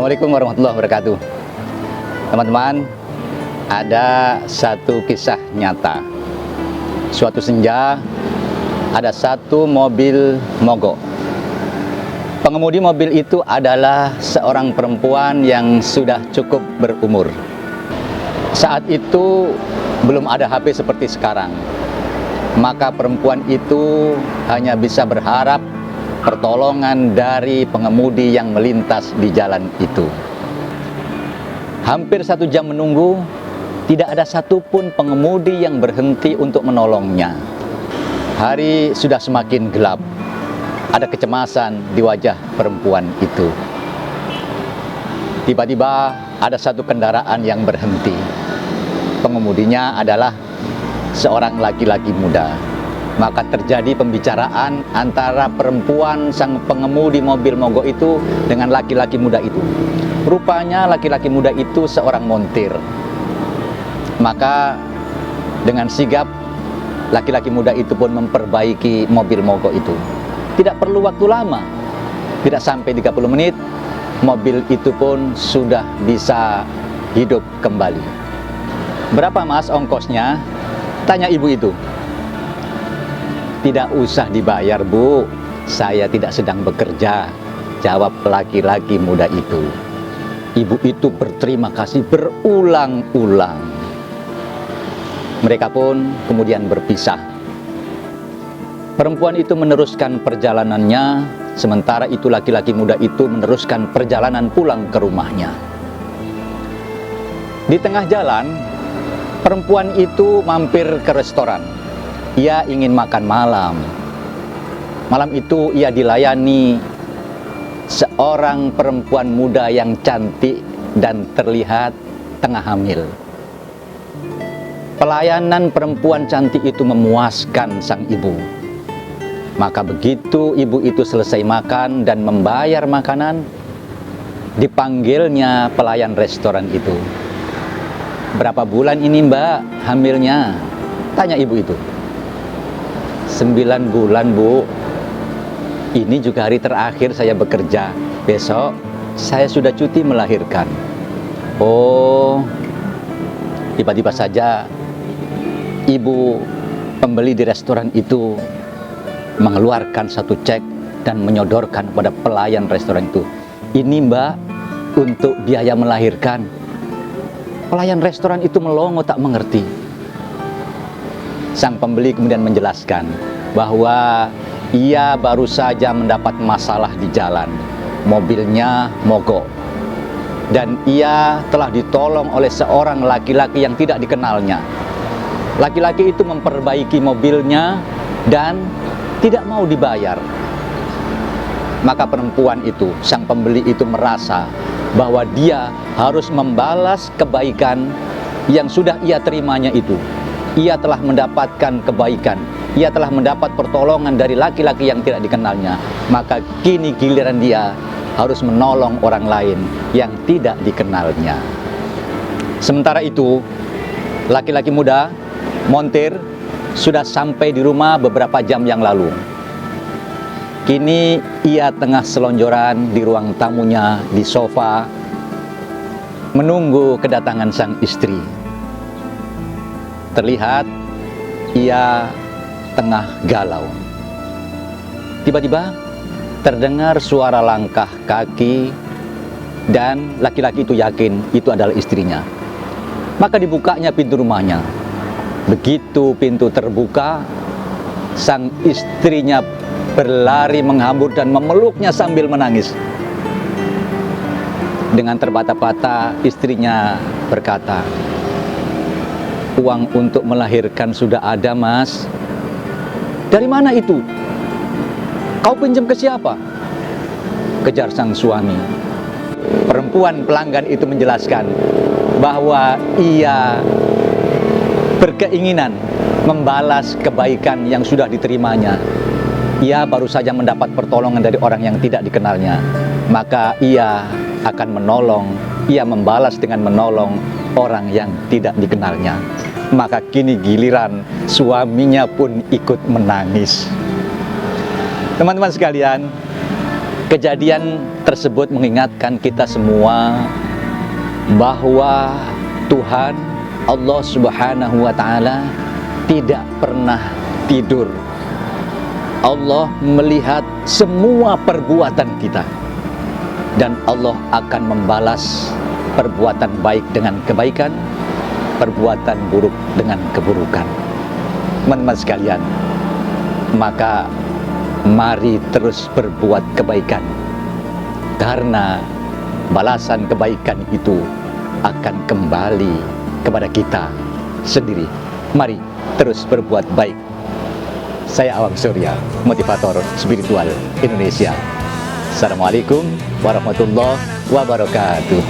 Assalamualaikum warahmatullahi wabarakatuh. Teman-teman, ada satu kisah nyata. Suatu senja, ada satu mobil mogok. Pengemudi mobil itu adalah seorang perempuan yang sudah cukup berumur. Saat itu belum ada HP seperti sekarang. Maka perempuan itu hanya bisa berharap pertolongan dari pengemudi yang melintas di jalan itu. Hampir 1 jam menunggu, tidak ada satupun pengemudi yang berhenti untuk menolongnya. Hari sudah semakin gelap. Ada kecemasan di wajah perempuan itu. Tiba-tiba ada satu kendaraan yang berhenti. Pengemudinya adalah seorang laki-laki muda. Maka terjadi pembicaraan antara perempuan sang pengemudi mobil mogok itu dengan laki-laki muda itu. Rupanya laki-laki muda itu seorang montir. Maka dengan sigap laki-laki muda itu pun memperbaiki mobil mogok itu. Tidak perlu waktu lama. Tidak sampai 30 menit, mobil itu pun sudah bisa hidup kembali. Berapa mas ongkosnya? Tanya ibu itu. Tidak usah dibayar, Bu. Saya tidak sedang bekerja, jawab laki-laki muda itu. Ibu itu berterima kasih berulang-ulang. Mereka pun kemudian berpisah. Perempuan itu meneruskan perjalanannya, sementara itu laki-laki muda itu meneruskan perjalanan pulang ke rumahnya. Di tengah jalan, perempuan itu mampir ke restoran. Ia ingin makan malam. Malam itu ia dilayani seorang perempuan muda yang cantik dan terlihat tengah hamil. Pelayanan perempuan cantik itu memuaskan sang ibu. Maka begitu ibu itu selesai makan dan membayar makanan, dipanggilnya pelayan restoran itu. Berapa bulan ini mbak hamilnya? Tanya ibu itu. 9 bulan Bu. Ini juga hari terakhir saya bekerja. Besok saya sudah cuti melahirkan. Oh, tiba-tiba saja ibu pembeli di restoran itu mengeluarkan satu cek dan menyodorkan kepada pelayan restoran itu. Ini mbak untuk biaya melahirkan. Pelayan restoran itu melongo tak mengerti. Sang pembeli kemudian menjelaskan bahwa ia baru saja mendapat masalah di jalan. Mobilnya mogok. Dan ia telah ditolong oleh seorang laki-laki yang tidak dikenalnya. Laki-laki itu memperbaiki mobilnya dan tidak mau dibayar. Maka perempuan itu, sang pembeli itu merasa bahwa dia harus membalas kebaikan yang sudah ia terimanya itu. Ia telah mendapatkan kebaikan, ia telah mendapat pertolongan dari laki-laki yang tidak dikenalnya. Maka kini giliran dia harus menolong orang lain yang tidak dikenalnya. Sementara itu, laki-laki muda, montir, sudah sampai di rumah beberapa jam yang lalu. Kini ia tengah selonjoran di ruang tamunya di sofa, menunggu kedatangan sang istri. Terlihat ia tengah galau. Tiba-tiba terdengar suara langkah kaki dan laki-laki itu yakin itu adalah istrinya. Maka dibukanya pintu rumahnya. Begitu pintu terbuka, sang istrinya berlari menghambur dan memeluknya sambil menangis. Dengan terbata-bata istrinya berkata, "Uang untuk melahirkan sudah ada, Mas." "Dari mana itu? Kau pinjam ke siapa?" kejar sang suami. Perempuan pelanggan itu menjelaskan bahwa ia berkeinginan membalas kebaikan yang sudah diterimanya. Ia baru saja mendapat pertolongan dari orang yang tidak dikenalnya. Maka ia akan menolong, ia membalas dengan menolong orang yang tidak dikenalnya. Maka kini giliran suaminya pun ikut menangis. Teman-teman sekalian, Kejadian tersebut mengingatkan kita semua bahwa Tuhan Allah Subhanahu wa Ta'ala tidak pernah tidur. Allah melihat semua perbuatan kita, dan Allah akan membalas perbuatan baik dengan kebaikan, perbuatan buruk dengan keburukan. Teman-teman sekalian, maka mari terus berbuat kebaikan, karena balasan kebaikan itu akan kembali kepada kita sendiri. Mari terus berbuat baik. Saya Awang Surya, motivator spiritual Indonesia. Assalamualaikum warahmatullahi wabarakatuh.